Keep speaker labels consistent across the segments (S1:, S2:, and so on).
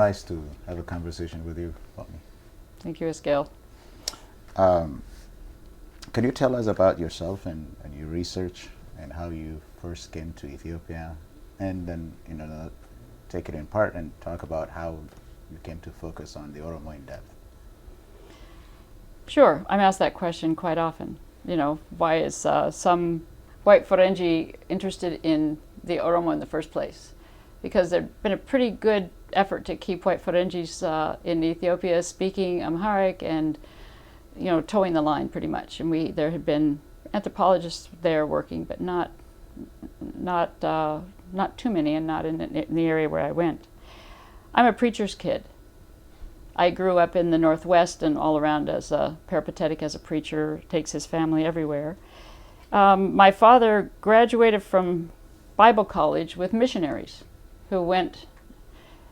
S1: nice to have a conversation with you, Bonnie.
S2: Thank you, Escale.
S1: Can you tell us about yourself and your research and how you first came to Ethiopia, and then take it in part and talk about how you came to focus on the Oromo in depth?
S2: Sure, I'm asked that question quite often. Why is some white Ferengi interested in the Oromo in the first place? Because there'd been a pretty good effort to keep white Ferengis in Ethiopia speaking Amharic and towing the line pretty much. And there had been anthropologists there working, but not too many, and not in the area where I went. I'm a preacher's kid. I grew up in the Northwest and all around as a peripatetic as a preacher, takes his family everywhere. My father graduated from Bible college with missionaries who went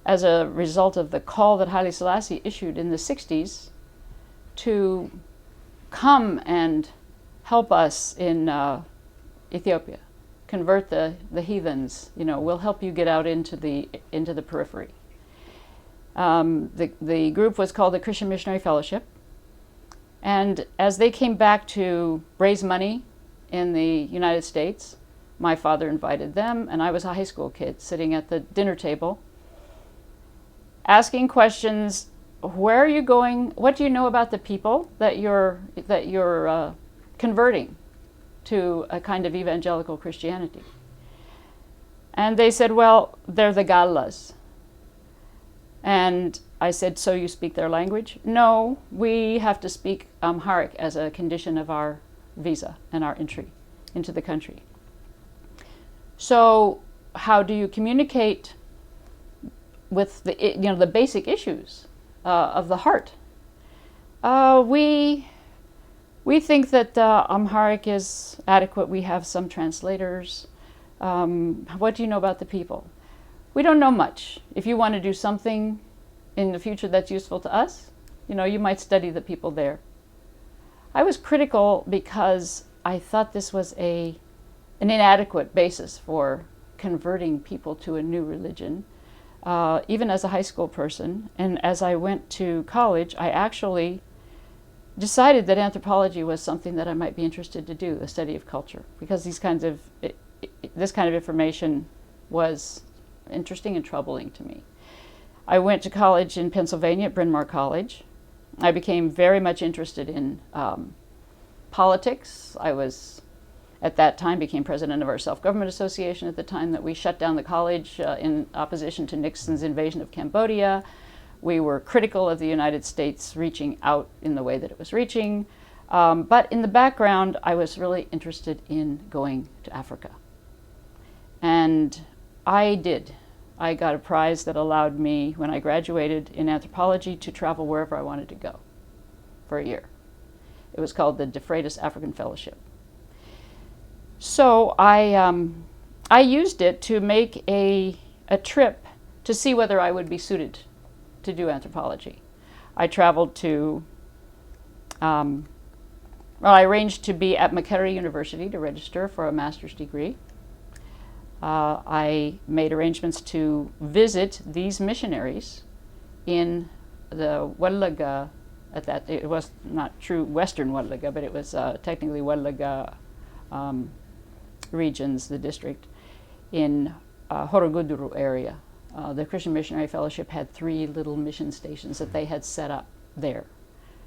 S2: as a result of the call that Haile Selassie issued in the 60s to come and help us in Ethiopia, convert the heathens. We'll help you get out into the periphery. The group was called the Christian Missionary Fellowship, and as they came back to raise money in the United States, my father invited them, and I was a high school kid sitting at the dinner table, asking questions. Where are you going? What do you know about the people that you're converting to a kind of evangelical Christianity? And they said, well, they're the Gallas. And I said, so you speak their language? No, we have to speak Amharic as a condition of our visa and our entry into the country. So how do you communicate with the basic issues of the heart? We think that Amharic is adequate. We have some translators. What do you know about the people? We don't know much. If you want to do something in the future that's useful to us, you might study the people there. I was critical because I thought this was an inadequate basis for converting people to a new religion, even as a high school person. And as I went to college, I actually decided that anthropology was something that I might be interested to do, the study of culture, because this kind of information was interesting and troubling to me. I went to college in Pennsylvania at Bryn Mawr College. I became very much interested in politics. I was, at that time, became president of our self-government association at the time that we shut down the college in opposition to Nixon's invasion of Cambodia. We were critical of the United States reaching out in the way that it was reaching. But in the background, I was really interested in going to Africa. And I did. I got a prize that allowed me, when I graduated in anthropology, to travel wherever I wanted to go for a year. It was called the Freitas African Fellowship. So I used it to make a trip to see whether I would be suited to do anthropology. I traveled to, I arranged to be at Makerere University to register for a master's degree. I made arrangements to visit these missionaries in the Wallaga, it was not true Western Wallaga, but it was technically Wallaga regions, the district, in Horoguduru area. The Christian Missionary Fellowship had 3 little mission stations that they had set up there.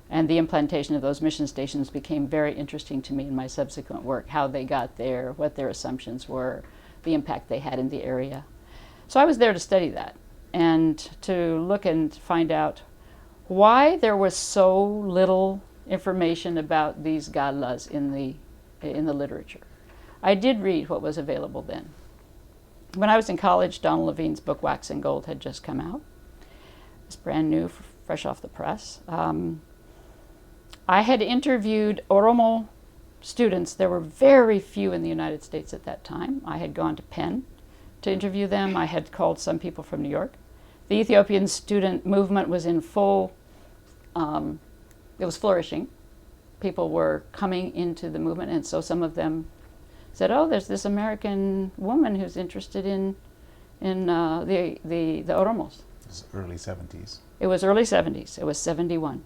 S2: And the implantation of those mission stations became very interesting to me in my subsequent work, how they got there, what their assumptions were, the impact they had in the area. So I was there to study that and to look and find out why there was so little information about these Gallas in the literature. I did read what was available then. When I was in college, Donald Levine's book Wax and Gold had just come out. It was brand new, fresh off the press. I had interviewed Oromo students. There were very few in the United States at that time. I had gone to Penn to interview them. I had called some people from New York. The Ethiopian student movement was in full, it was flourishing. People were coming into the movement, and so some of them said, oh, there's this American woman who's interested in the Oromos.
S1: It's early 70s.
S2: It was early 70s. It was 71.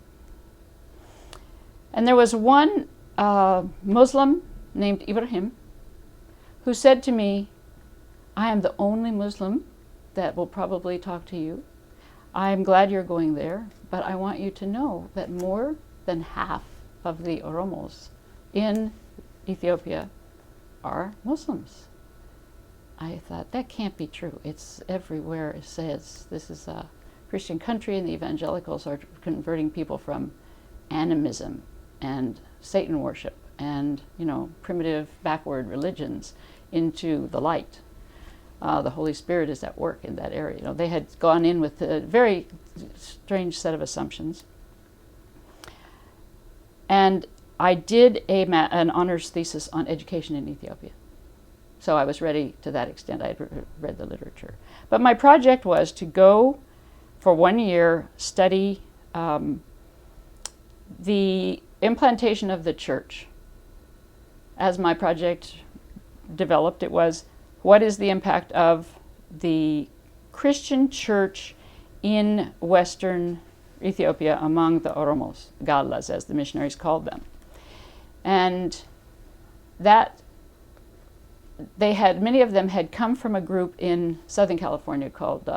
S2: And there was one Muslim named Ibrahim who said to me, I am the only Muslim that will probably talk to you. I'm glad you're going there, but I want you to know that more than half of the Oromos in Ethiopia are Muslims. I thought, that can't be true. It's everywhere it says this is a Christian country and the evangelicals are converting people from animism and Satan worship and, primitive backward religions into the light. The Holy Spirit is at work in that area. They had gone in with a very strange set of assumptions. And I did an honors thesis on education in Ethiopia. So I was ready to that extent. I had read the literature. But my project was to go for 1 year, study the implantation of the church. As my project developed, it was, what is the impact of the Christian church in Western Ethiopia among the Oromos, Gallas, as the missionaries called them? And that many of them had come from a group in Southern California called,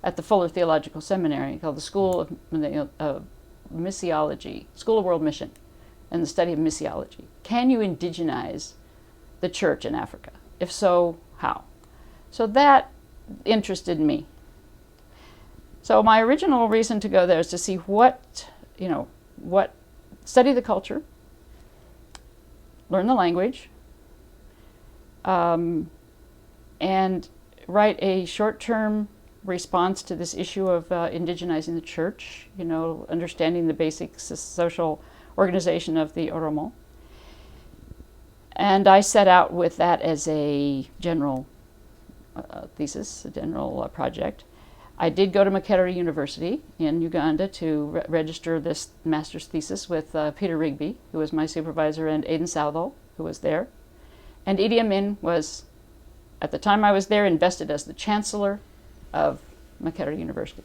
S2: at the Fuller Theological Seminary, called the School of Missiology, School of World Mission, and the study of missiology. Can you indigenize the church in Africa? If so, how? So that interested me. So my original reason to go there is to see study the culture, learn the language, and write a short-term response to this issue of indigenizing the church, understanding the basic social organization of the Oromo. And I set out with that as a general thesis, a general project. I did go to Makerere University in Uganda to register this master's thesis with Peter Rigby, who was my supervisor, and Aidan Southold, who was there. And Idi Amin was, at the time I was there, invested as the chancellor of Makerere University.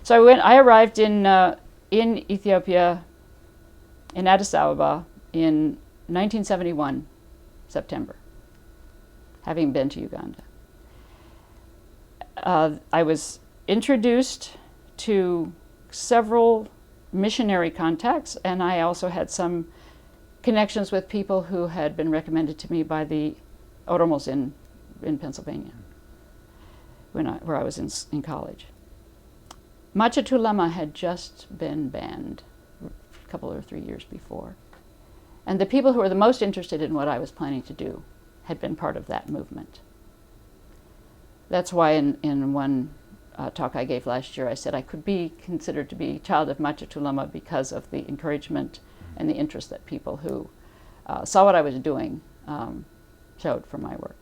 S2: So I arrived in Ethiopia, in Addis Ababa, in 1971, September, having been to Uganda. I was introduced to several missionary contacts, and I also had some connections with people who had been recommended to me by the Oromos in Pennsylvania, where I was in college. Machatulama had just been banned a couple or 3 years before. And the people who were the most interested in what I was planning to do had been part of that movement. That's why in one talk I gave last year, I said I could be considered to be a child of Machatulama because of the encouragement and the interest that people who saw what I was doing showed for my work.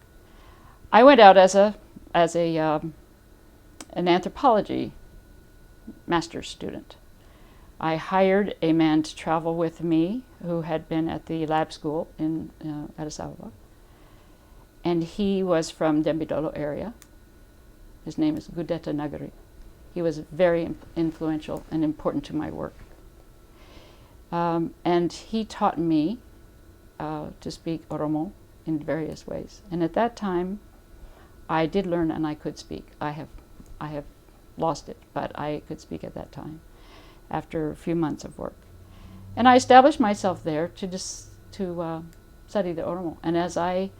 S2: I went out as an anthropology master's student. I hired a man to travel with me who had been at the lab school in Addis Ababa. And he was from Dembidolo area. His name is Gudeta Nagari. He was very influential and important to my work. And he taught me to speak Oromo in various ways. And at that time, I did learn and I could speak. I have lost it, but I could speak at that time after a few months of work. And I established myself there to study the Oromo. And as I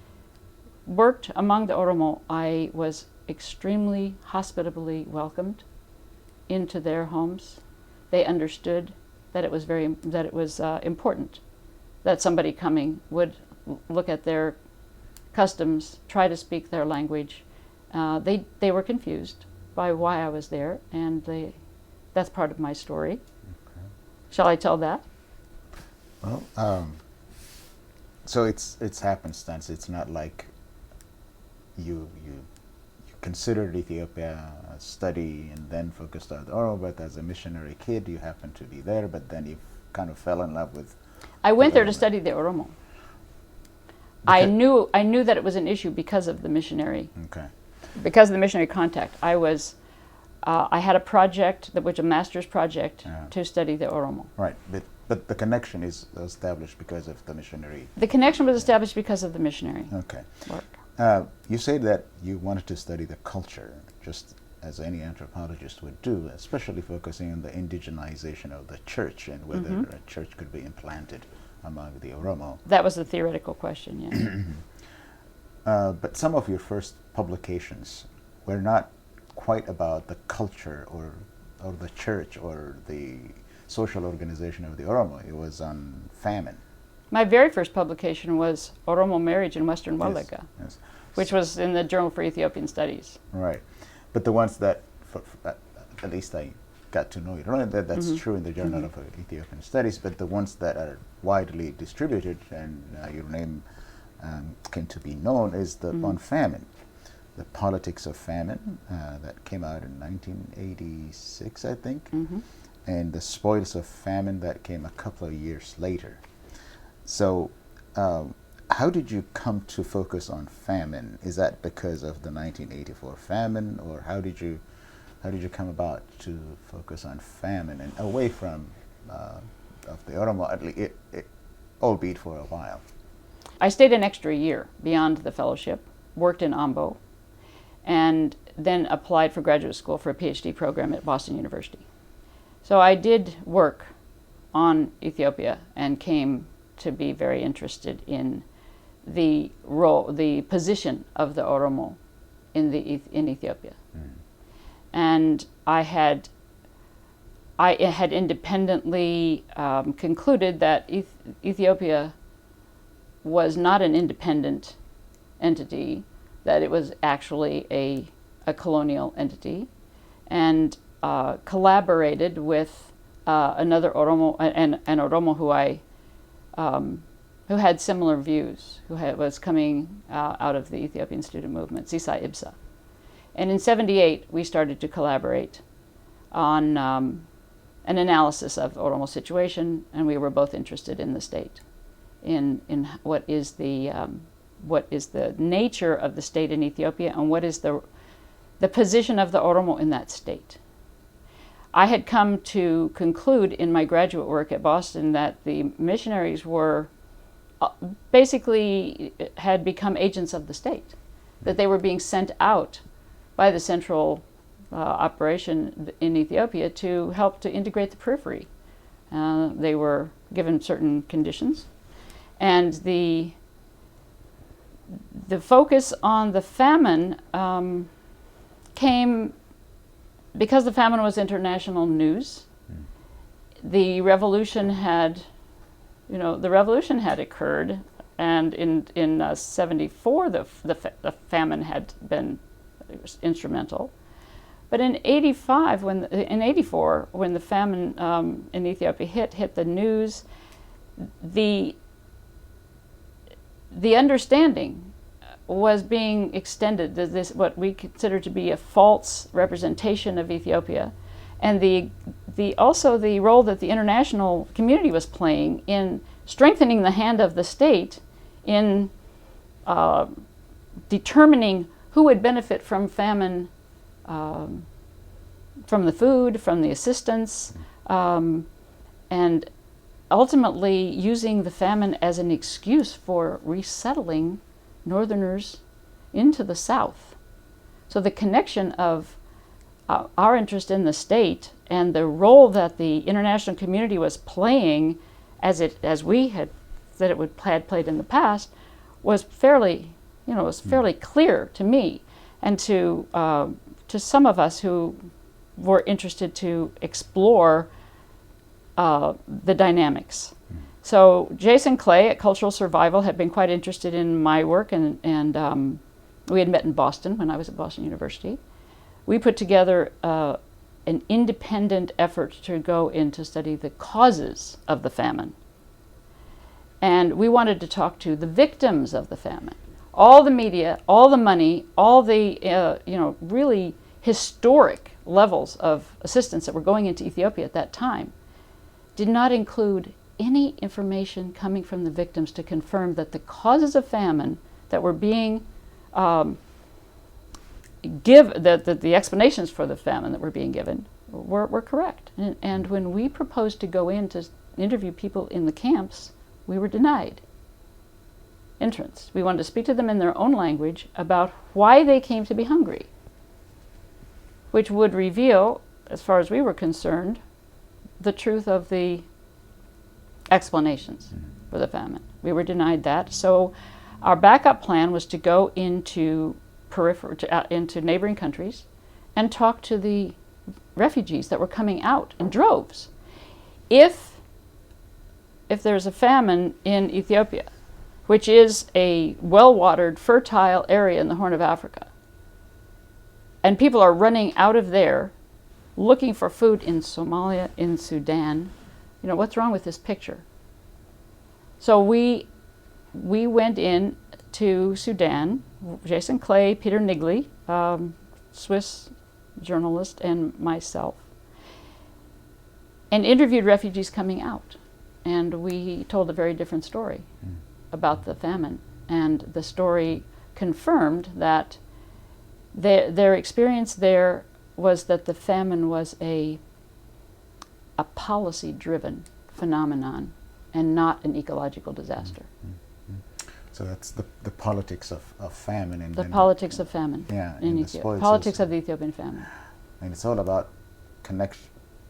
S2: worked among the Oromo, I was extremely hospitably welcomed into their homes. They understood that it was important that somebody coming would look at their customs, try to speak their language. They were confused by why I was there, and that's part of my story.
S1: Okay.
S2: Shall I tell that?
S1: Well, so it's happenstance. It's not like you considered Ethiopia a study and then focused on Oromo, but as a missionary kid, you happened to be there, but then you kind of fell in love with.
S2: I went there to study the Oromo. I knew that it was an issue because of the missionary.
S1: Okay.
S2: Because of the missionary contact. I was I had a project, which a master's project,
S1: Yeah.
S2: to study the Oromo.
S1: Right, but the connection is established because of the missionary.
S2: The connection was established because of the missionary
S1: Okay.
S2: work.
S1: You said that you wanted to study the culture, just as any anthropologist would do, especially focusing on the indigenization of the church and whether a church could be implanted among the Oromo.
S2: That was the theoretical question, yes.
S1: But some of your first publications were not quite about the culture or the church or the social organization of the Oromo. It was on famine.
S2: My very first publication was Oromo Marriage in Western
S1: Yes,
S2: Walega,
S1: yes.
S2: which was in the Journal for Ethiopian Studies.
S1: Right. But the ones that, at least I got to know it, right? That's true in the Journal of Ethiopian Studies, but the ones that are widely distributed and your name came to be known is the on famine, the politics of famine that came out in 1986, I think, and the spoils of famine that came a couple of years later. So how did you come to focus on famine? Is that because of the 1984 famine, or how did you come about to focus on famine and away from of the Oromo, at least, albeit for a while?
S2: I stayed an extra year beyond the fellowship, worked in Ambo, and then applied for graduate school for a PhD program at Boston University. So I did work on Ethiopia and came to be very interested in the role, the position of the Oromo in Ethiopia. And I had independently concluded that Ethiopia was not an independent entity, that it was actually a colonial entity, and collaborated with another Oromo, an Oromo who had similar views, was coming out of the Ethiopian student movement, Sisai Ibsa. And in '78, we started to collaborate on an analysis of Oromo situation, and we were both interested in the state, in what is the nature of the state in Ethiopia, and what is the position of the Oromo in that state. I had come to conclude in my graduate work at Boston that the missionaries were basically had become agents of the state, that they were being sent out by the central operation in Ethiopia to help to integrate the periphery. They were given certain conditions, and the focus on the famine came because the famine was international news. The revolution had, occurred, and in '74 the famine had been instrumental. But in '84, when the famine in Ethiopia hit the news, the understanding was being extended to this, what we consider to be a false representation of Ethiopia, and also the role that the international community was playing in strengthening the hand of the state in determining who would benefit from famine, from the food, from the assistance, and ultimately using the famine as an excuse for resettling Northerners into the South. So the connection of our interest in the state and the role that the international community was playing, as we had played in the past, was fairly clear to me, and to some of us who were interested to explore the dynamics. So Jason Clay at Cultural Survival had been quite interested in my work, and we had met in Boston when I was at Boston University. We put together an independent effort to go in to study the causes of the famine. And we wanted to talk to the victims of the famine. All the media, all the money, all the really historic levels of assistance that were going into Ethiopia at that time did not include any information coming from the victims to confirm that the causes of famine that were being the explanations for the famine that were being given were correct. And when we proposed to go in to interview people in the camps, we were denied entrance. We wanted to speak to them in their own language about why they came to be hungry, which would reveal, as far as we were concerned, the truth of the explanations for the famine. We were denied that. So our backup plan was to go into into neighboring countries and talk to the refugees that were coming out in droves. If there's a famine in Ethiopia, which is a well-watered, fertile area in the Horn of Africa, and people are running out of there looking for food in Somalia, in Sudan, what's wrong with this picture? So we went in to Sudan, Jason Clay, Peter Nigley, Swiss journalist, and myself, and interviewed refugees coming out. And we told a very different story about the famine. And the story confirmed that their experience there was that the famine was a policy-driven phenomenon and not an ecological disaster.
S1: So that's the politics of famine. And
S2: the politics of famine in Ethiopia. Politics of the Ethiopian famine.
S1: And it's all about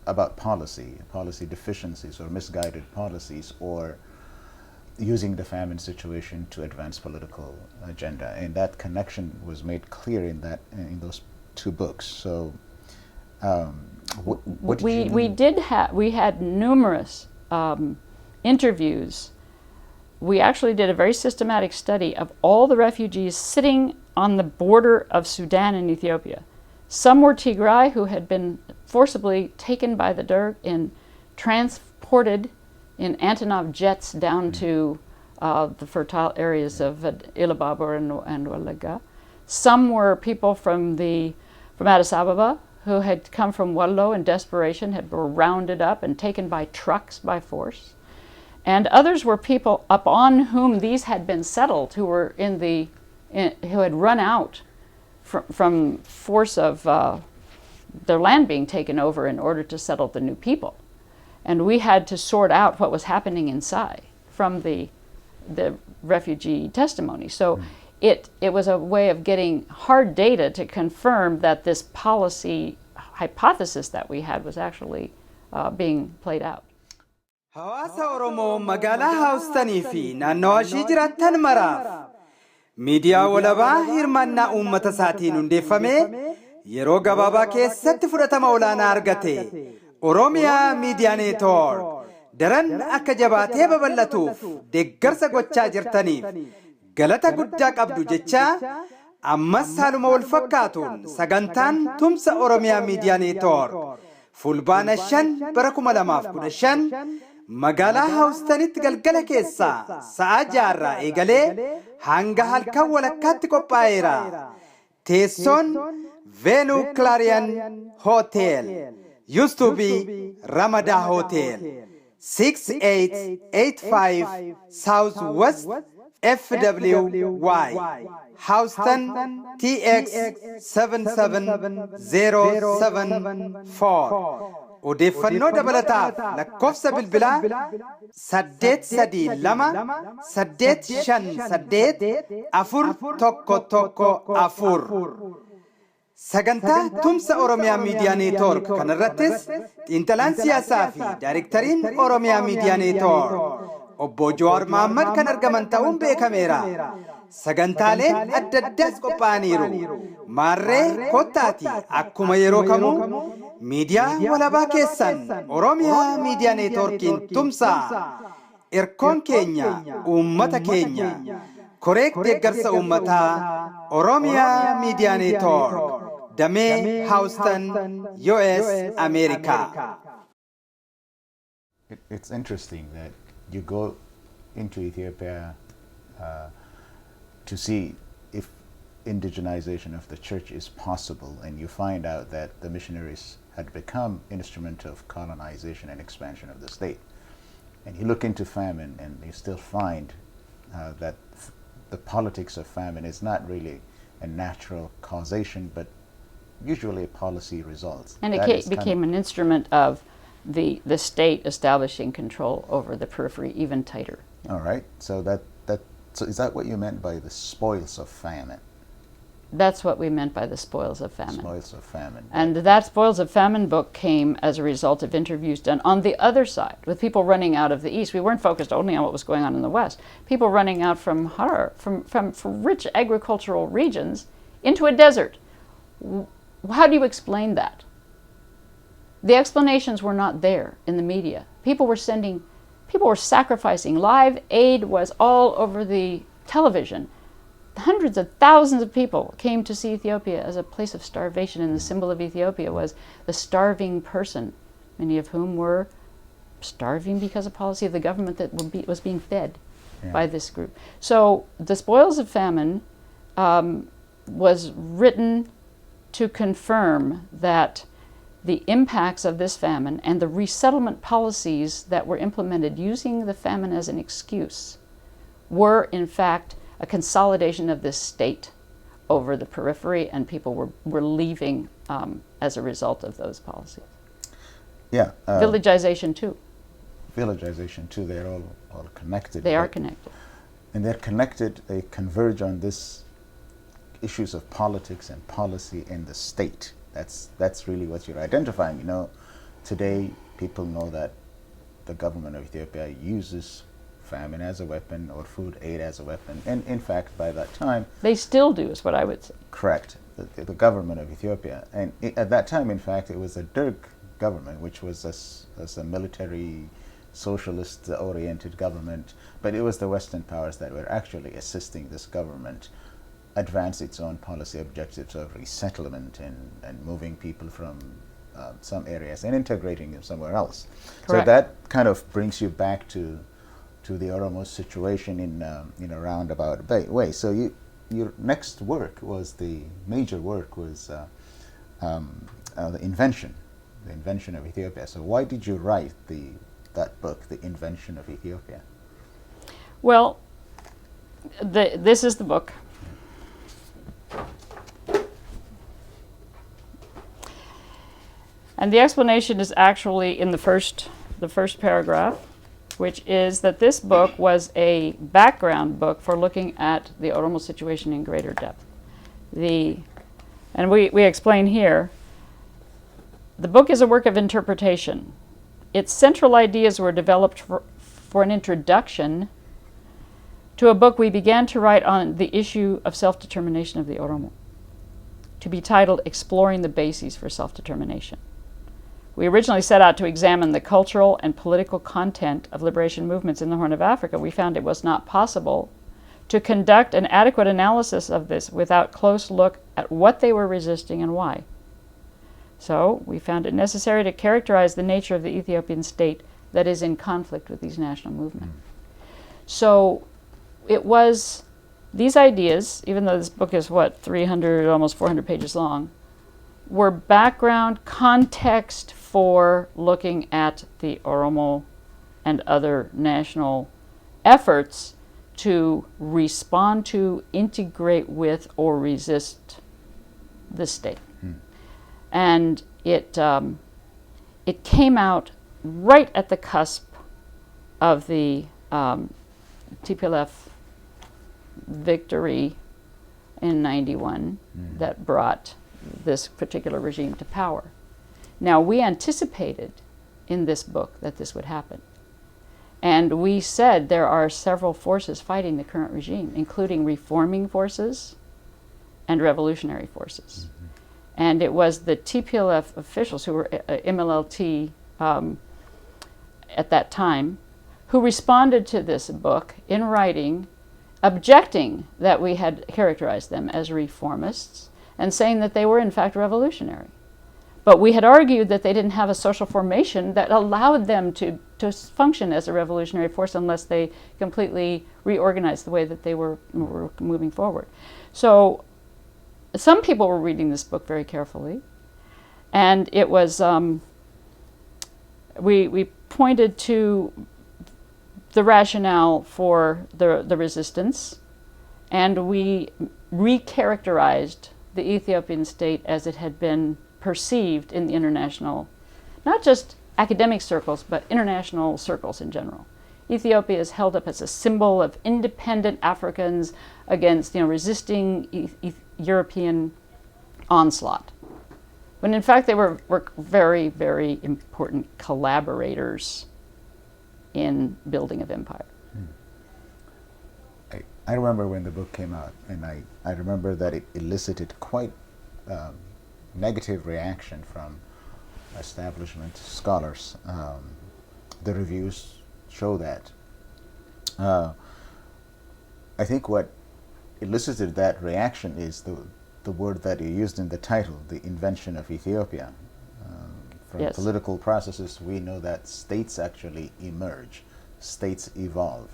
S1: about policy deficiencies or misguided policies, or using the famine situation to advance political agenda. And that connection was made clear in those two books. So we had numerous interviews. We actually did a very systematic study of all the refugees sitting on the border of Sudan and Ethiopia. Some were Tigray, who had been forcibly taken by the Derg and transported in Antonov jets down to the fertile areas of Ilababur and Walaga. Some were people from Addis Ababa, who had come from Wallo in desperation, were rounded up and taken by trucks by force. And others were people upon whom these had been settled, who were who had run out from force of their land being taken over in order to settle the new people. And we had to sort out what was happening inside from the refugee testimony. So it was a way of getting hard data to confirm that this policy hypothesis that we had was actually being played out.
S3: Hawaasa Oromoo magaalaa Haawustanii fi naannawaa ishee jiraattan maraaf miidiyaa walabaa hirmaannaa uummata isaatiin hundeeffamee yeroo gabaabaa keessatti fudhatama olaanaa argate Oromiyaa Miidiyaa Neetwoork daran akka jabaatee babal'atuuf deeggarsa gochaa jirtaniif galata guddaa qabdu jechaa ammas haaluma wal fakkaatuun sagantaan tumsa Oromiyaa Miidiyaa Neetwoork fulbaana 5 bara 2015 magaalaa Haawustanitti galgala keessaa sa'a 6 eegalee hanga halkan walakkaatti qophaa'eera. Teessoon Venue Clarion Hotel used to be Ramada Hotel, 6885 Southwest FWY, Houston TX 77074. Odeeffannoo dabalataaf lakkoofsa bilbilaa 832-858-411. Sagantaa tumsa Oromiyaa Miidiyaa Neetwoork kanarrattis xiinxalaan siyaasaa fi daayirektariin Oromiyaa Miidiyaa Neetwoork obbo Jawaar Mohammad kan argaman ta'uun beekameera. Sagantaaleen adda addaas qophaa'aniiru. Maarree kottaati akkuma yeroo kamuu miidiyaa walabaa keessan Oromiyaa Miidiyaa Neetwoorkiin tumsaa. Irkoon keenya uummata keenya. Koreek deeggarsa uummataa Oromiyaa Miidiyaa Neetwoork damee Houston, US, America.
S1: It's interesting that you go into Ethiopia to see if indigenization of the church is possible, and you find out that the missionaries had become instrument of colonization and expansion of the state. And you look into famine and you still find that the politics of famine is not really a natural causation, but usually policy results.
S2: And
S1: That is
S2: it became an instrument of the state establishing control over the periphery even tighter.
S1: All right. So so is that what you meant by the spoils of famine?
S2: That's what we meant by the spoils of famine.
S1: Spoils of famine.
S2: And that Spoils of Famine book came as a result of interviews done on the other side with people running out of the East. We weren't focused only on what was going on in the West. People running out from Harar, from rich agricultural regions into a desert. How do you explain that? The explanations were not there in the media. People were sacrificing. Live aid was all over the television. Hundreds of thousands of people came to see Ethiopia as a place of starvation, and the symbol of Ethiopia was the starving person, many of whom were starving because of policy of the government that was being fed by this group. So the Spoils of Famine was written to confirm that the impacts of this famine and the resettlement policies that were implemented using the famine as an excuse were in fact a consolidation of this state over the periphery, and people were leaving as a result of those policies.
S1: Yeah.
S2: Villagization too.
S1: Villagization too. They're all connected.
S2: They are connected.
S1: And they're connected. They converge on this issues of politics and policy in the state. That's really what you're identifying. You know, today people know that the government of Ethiopia uses famine as a weapon or food aid as a weapon. And in fact, by that time...
S2: They still do, is what I would say.
S1: Correct. The government of Ethiopia. And at that time, in fact, it was a Derg government, which was a military, socialist-oriented government. But it was the Western powers that were actually assisting this government advance its own policy objectives of resettlement and moving people from some areas and integrating them somewhere else.
S2: Correct.
S1: So that kind of brings you back to the Oromo situation in a roundabout way. So your next work was the major work was the Invention of Ethiopia. So why did you write that book, The Invention of Ethiopia?
S2: Well, this is the book. And the explanation is actually in the first paragraph, which is that this book was a background book for looking at the Oromo situation in greater depth. And we explain here, the book is a work of interpretation. Its central ideas were developed for an introduction to a book we began to write on the issue of self-determination of the Oromo, to be titled Exploring the Bases for Self-Determination. We originally set out to examine the cultural and political content of liberation movements in the Horn of Africa. We found it was not possible to conduct an adequate analysis of this without close look at what they were resisting and why. So we found it necessary to characterize the nature of the Ethiopian state that is in conflict with these national movements. So it was these ideas, even though this book is 300, almost 400 pages long, were background context for looking at the Oromo and other national efforts to respond to, integrate with, or resist the state. And it came out right at the cusp of the TPLF victory in 91 that brought this particular regime to power. Now, we anticipated in this book that this would happen. And we said there are several forces fighting the current regime, including reforming forces and revolutionary forces. And it was the TPLF officials who were MLLT at that time who responded to this book in writing, objecting that we had characterized them as reformists and saying that they were in fact revolutionary. But we had argued that they didn't have a social formation that allowed them to function as a revolutionary force unless they completely reorganized the way that they were moving forward. So some people were reading this book very carefully, and it was, we pointed to the rationale for the resistance and we recharacterized the Ethiopian state as it had been perceived in the international, not just academic circles, but international circles in general. Ethiopia is held up as a symbol of independent Africans against, resisting European onslaught. When in fact they were very, very important collaborators in building of empire.
S1: I remember when the book came out, and I remember that it elicited quite negative reaction from establishment scholars. The reviews show that. I think what elicited that reaction is the word that you used in the title, the invention of Ethiopia. From
S2: Yes.
S1: political processes, we know that states actually emerge, states evolve.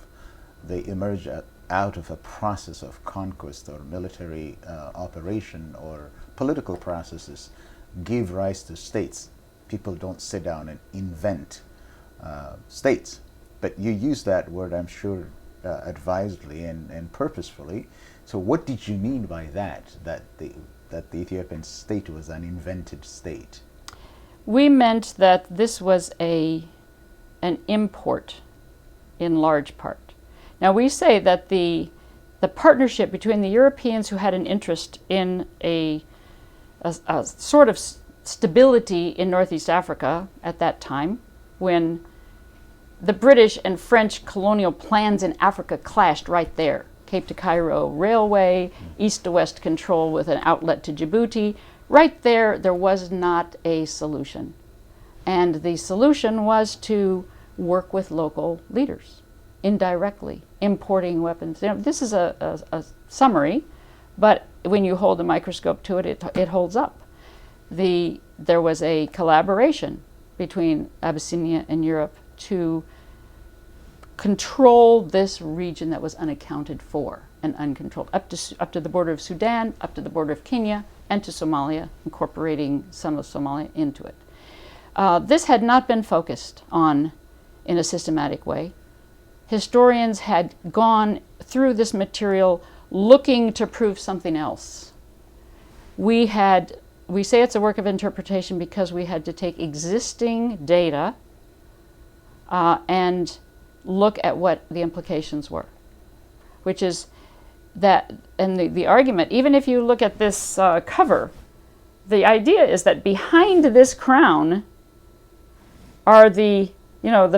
S1: They emerge out of a process of conquest or military operation, or political processes give rise to states. People don't sit down and invent states. But you use that word, I'm sure, advisedly and purposefully. So what did you mean by that the Ethiopian state was an invented state?
S2: We meant that this was an import in large part. Now we say that the partnership between the Europeans who had an interest in a sort of stability in Northeast Africa at that time, when the British and French colonial plans in Africa clashed right there. Cape to Cairo Railway, east to west control with an outlet to Djibouti. Right there was not a solution. And the solution was to work with local leaders, indirectly, importing weapons. This is a summary, but when you hold a microscope to it, it holds up. There was a collaboration between Abyssinia and Europe to control this region that was unaccounted for and uncontrolled, up to the border of Sudan, up to the border of Kenya, and to Somalia, incorporating some of Somalia into it. This had not been focused on in a systematic way. Historians had gone through this material looking to prove something else. We say it's a work of interpretation because we had to take existing data and look at what the implications were, which is that, and the argument, even if you look at this cover, the idea is that behind this crown are the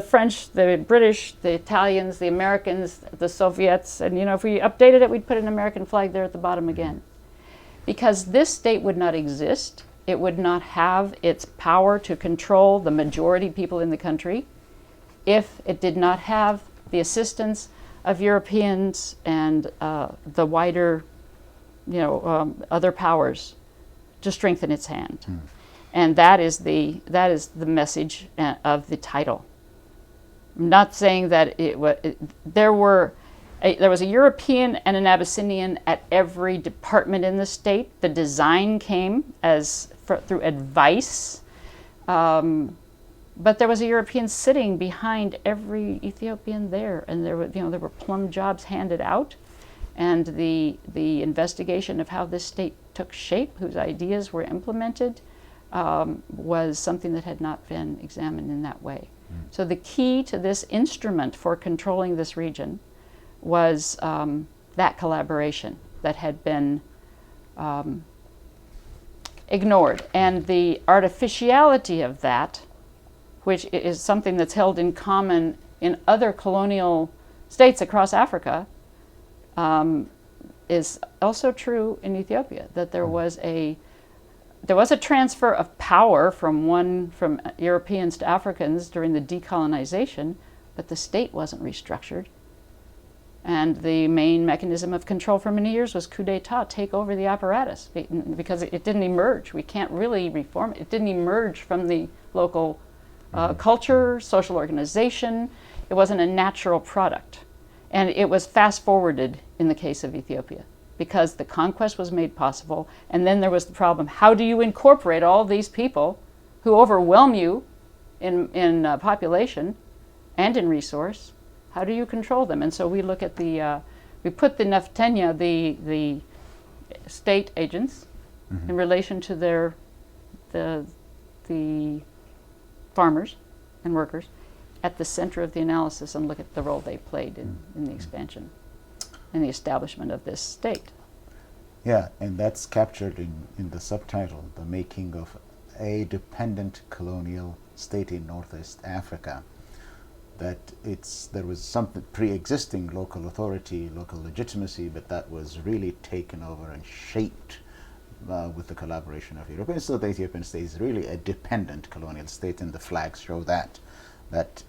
S2: French, the British, the Italians, the Americans, the Soviets, and if we updated it, we'd put an American flag there at the bottom again. Because this state would not exist, it would not have its power to control the majority people in the country if it did not have the assistance of Europeans and the wider, other powers to strengthen its hand. And that is the message of the title. I'm not saying that there was a European and an Abyssinian at every department in the state. The design came through advice, but there was a European sitting behind every Ethiopian there, and there were plum jobs handed out, and the investigation of how this state took shape, whose ideas were implemented, was something that had not been examined in that way. So the key to this instrument for controlling this region was that collaboration that had been ignored. And the artificiality of that, which is something that's held in common in other colonial states across Africa, is also true in Ethiopia, that there was a transfer of power from Europeans to Africans during the decolonization, but the state wasn't restructured. And the main mechanism of control for many years was coup d'etat, take over the apparatus, because it didn't emerge. We can't really reform it. It didn't emerge from the local culture, social organization. It wasn't a natural product. And it was fast-forwarded in the case of Ethiopia, because the conquest was made possible, and then there was the problem, how do you incorporate all these people who overwhelm you in population and in resource? How do you control them? And so we look at the we put the Neftenya, the state agents, in relation to the farmers and workers at the center of the analysis and look at the role they played in the expansion and the establishment of this state.
S1: Yeah, and that's captured in the subtitle, The Making of a Dependent Colonial State in Northeast Africa. That there was something pre-existing local authority, local legitimacy, but that was really taken over and shaped with the collaboration of Europeans. So the Ethiopian state is really a dependent colonial state, and the flags show that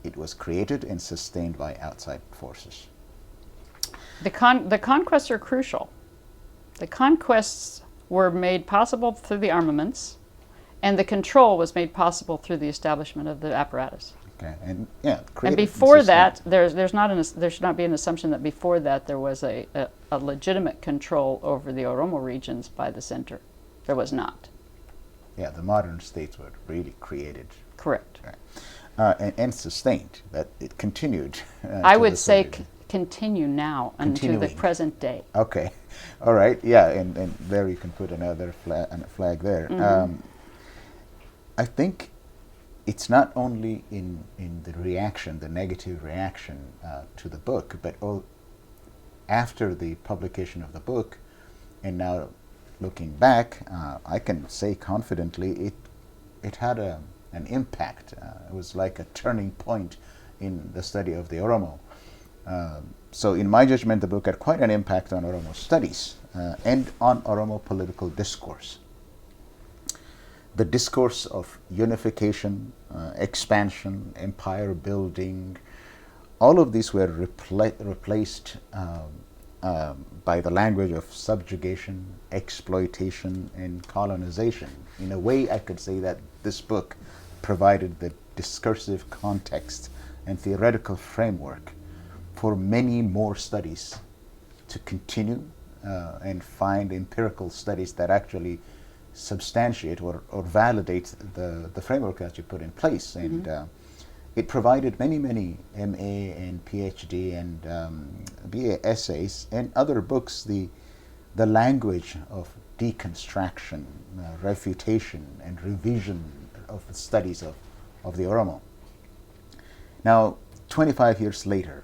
S1: it was created and sustained by outside forces.
S2: The conquests are crucial. The conquests were made possible through the armaments, and the control was made possible through the establishment of the apparatus.
S1: Okay, and yeah,
S2: and before that, there should not be an assumption that before that there was a legitimate control over the Oromo regions by the center. There was not.
S1: Yeah, the modern states were really created.
S2: Correct.
S1: Right. And sustained. That it continued.
S2: I would say continue now until the present day.
S1: Okay, all right. Yeah, and there you can put another flag there. I think it's not only in the reaction, the negative reaction to the book, but after the publication of the book, and now looking back, I can say confidently it had an impact. It was like a turning point in the study of the Oromo. So in my judgment, the book had quite an impact on Oromo studies and on Oromo political discourse. The discourse of unification, expansion, empire building, all of these were replaced by the language of subjugation, exploitation, and colonization. In a way, I could say that this book provided the discursive context and theoretical framework for many more studies to continue and find empirical studies that actually substantiate or validate the framework that you put in place. And it provided many MA and PhD and BA essays and other books, the language of deconstruction, refutation, and revision of the studies of the Oromo. Now, 25 years later,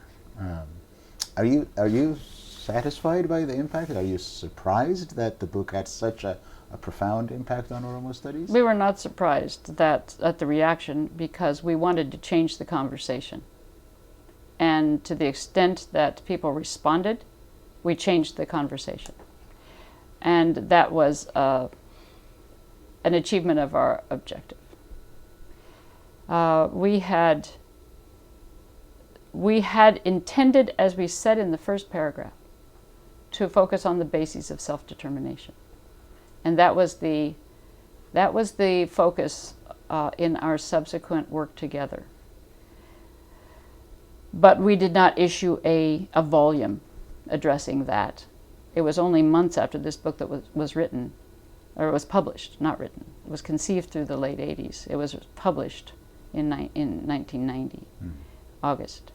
S1: are you satisfied by the impact? Are you surprised that the book had such a profound impact on Oromo studies?
S2: We were not surprised at the reaction, because we wanted to change the conversation. And to the extent that people responded, we changed the conversation. And that was an achievement of our objective. We had intended, as we said in the first paragraph, to focus on the bases of self-determination. And that was the focus in our subsequent work together. But we did not issue a volume addressing that. It was only months after this book that was written, or it was published, not written. It was conceived through the late 80s. It was published in 1990, August.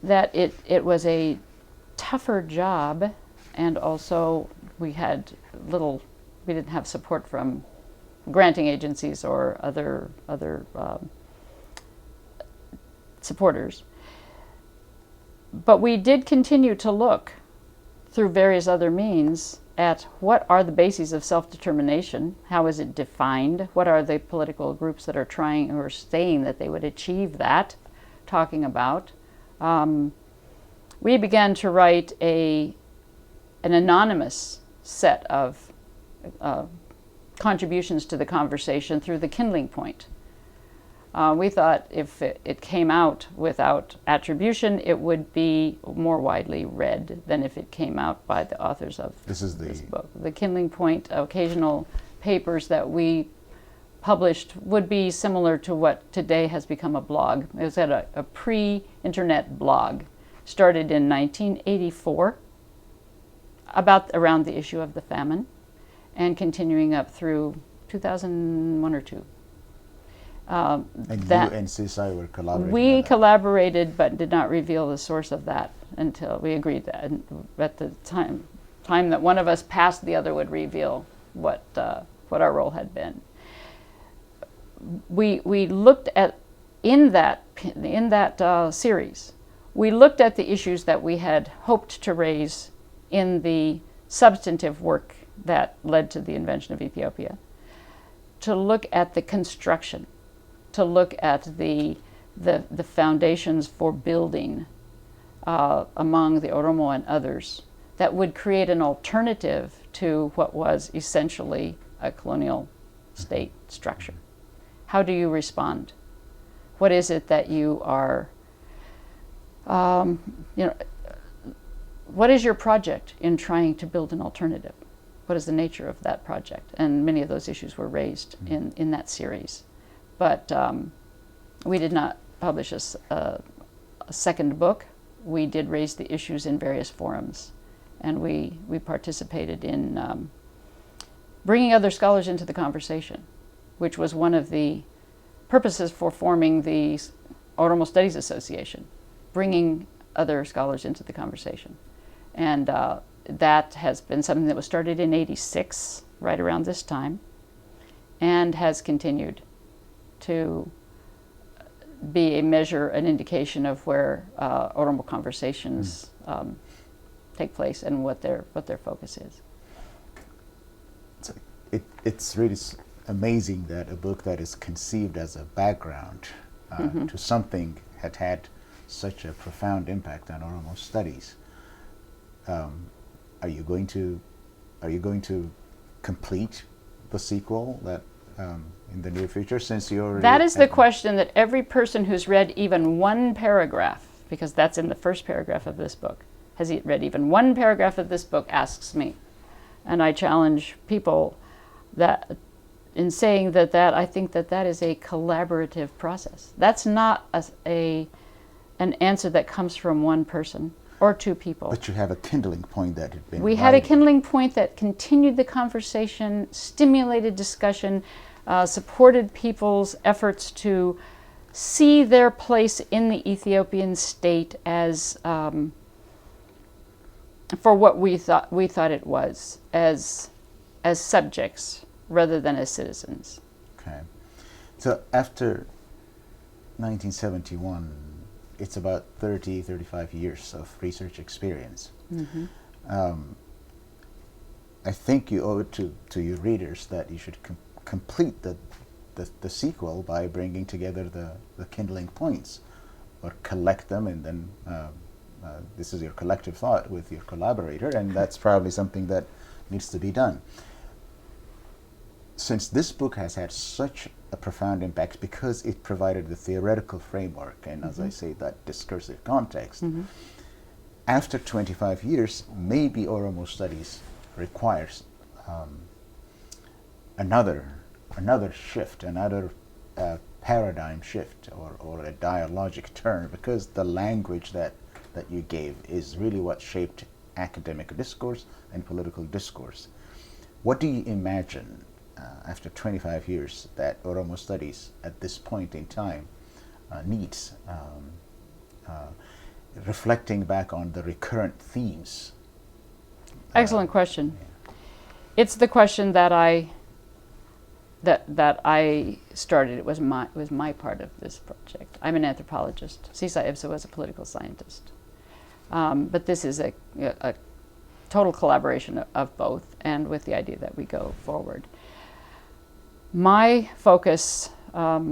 S2: That it was a tougher job, and also we didn't have support from granting agencies or other supporters. But we did continue to look through various other means at what are the bases of self-determination, how is it defined, what are the political groups that are trying or saying that they would achieve that, talking about. We began to write an anonymous set of contributions to the conversation through the kindling point. We thought if it came out without attribution, it would be more widely read than if it came out by the authors of this book. The kindling point, occasional papers that we published would be similar to what today has become a blog. It was at a pre-internet blog, started in 1984, around the issue of the famine, and continuing up through 2001 or 2.
S1: And
S2: that
S1: you and CSI were collaborating
S2: we
S1: on that.
S2: collaborated but did not reveal the source of that until we agreed that at the time that one of us passed, the other would reveal what our role had been. We looked at in that series, we looked at the issues that we had hoped to raise in the substantive work that led to the invention of Ethiopia, to look at the construction, to look at the foundations for building among the Oromo and others that would create an alternative to what was essentially a colonial state structure. How do you respond? What is it that you are, what is your project in trying to build an alternative? What is the nature of that project? And many of those issues were raised in that series. But we did not publish a second book. We did raise the issues in various forums. And we participated in bringing other scholars into the conversation, which was one of the purposes for forming the Oromo Studies Association, bringing other scholars into the conversation. And that has been something that was started in '86, right around this time, and has continued to be a measure, an indication of where Oromo conversations take place and what their focus is.
S1: So it's really amazing that a book that is conceived as a background to something had such a profound impact on Oromo studies. Are you going to complete the sequel that in the near future, since you're
S2: That is the question that every person who's read even one paragraph, because that's in the first paragraph of this book, has he read even one paragraph of this book, asks me. And I challenge people that in saying that I think that is a collaborative process. That's not an answer that comes from one person or two people.
S1: But you have a kindling point that had been
S2: We had a
S1: lighted.
S2: kindling point that continued the conversation, stimulated discussion, supported people's efforts to see their place in the Ethiopian state as for what we thought it was, as subjects rather than as citizens.
S1: Okay. So after 1971, it's about 35 years of research experience. I think you owe it to your readers that you should complete the sequel by bringing together the kindling points, or collect them, and then this is your collective thought with your collaborator, and that's probably something that needs to be done. Since this book has had such a profound impact because it provided the theoretical framework and, as I say, that discursive context, after 25 years, maybe Oromo studies requires another shift, another paradigm shift, or a dialogic turn, because the language that you gave is really what shaped academic discourse and political discourse. What do you imagine after 25 years that Oromo studies at this point in time needs, reflecting back on the recurrent themes?
S2: Excellent question. It's the question that I started. It was my part of this project. I'm an anthropologist. Sisa Ibsa was a political scientist. But this is a total collaboration of both, and with the idea that we go forward. My focus, I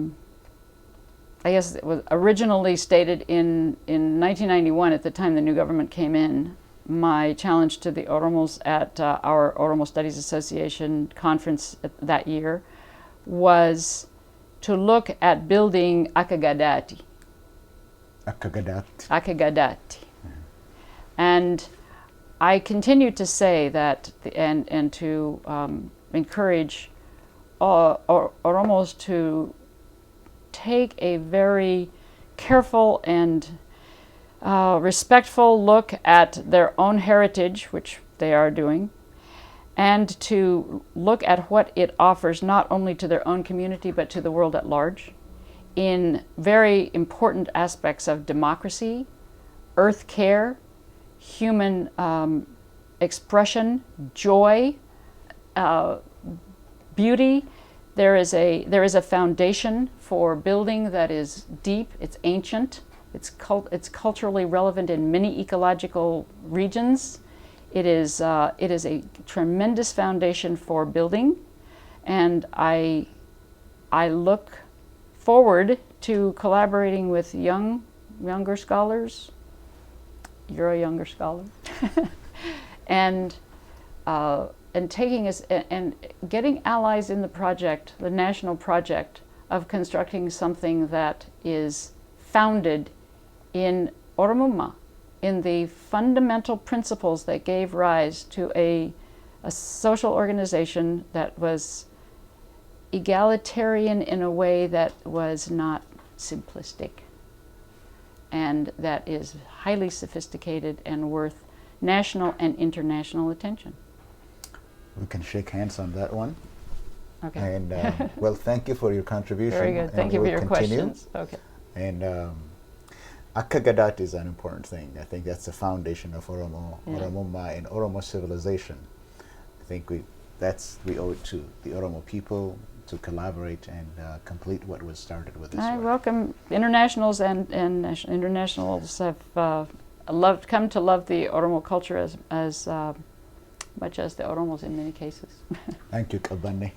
S2: guess it was originally stated in 1991, at the time the new government came in. My challenge to the Oromos at our Oromo Studies Association conference that year was to look at building Akagadati. Akagadati. And I continue to say that, and to encourage Oromos to take a very careful and respectful look at their own heritage, which they are doing, and to look at what it offers not only to their own community but to the world at large, in very important aspects of democracy, earth care, human expression, joy, beauty. There is a foundation for building that is deep, it's ancient, it's culturally relevant in many ecological regions. It is a tremendous foundation for building, and I look forward to collaborating with younger scholars. You're a younger scholar, and taking us and getting allies in the project, the national project of constructing something that is founded in Oromuma, in the fundamental principles that gave rise to a social organization that was egalitarian in a way that was not simplistic, and that is highly sophisticated and worth national and international attention.
S1: We can shake hands on that one.
S2: Okay.
S1: And well, thank you for your contribution.
S2: Very good.
S1: and
S2: Thank you for
S1: we'll
S2: your
S1: continue.
S2: questions. Okay.
S1: And Akka Gadat is an important thing. I think that's the foundation of Oromo,
S2: Yeah.
S1: Oromuma, and Oromo civilization. I think we owe it to the Oromo people to collaborate and complete what was started with this
S2: I
S1: work.
S2: welcome internationals, and internationals have come to love the Oromo culture as much as the Oromos in many cases.
S1: Thank you, Kabane.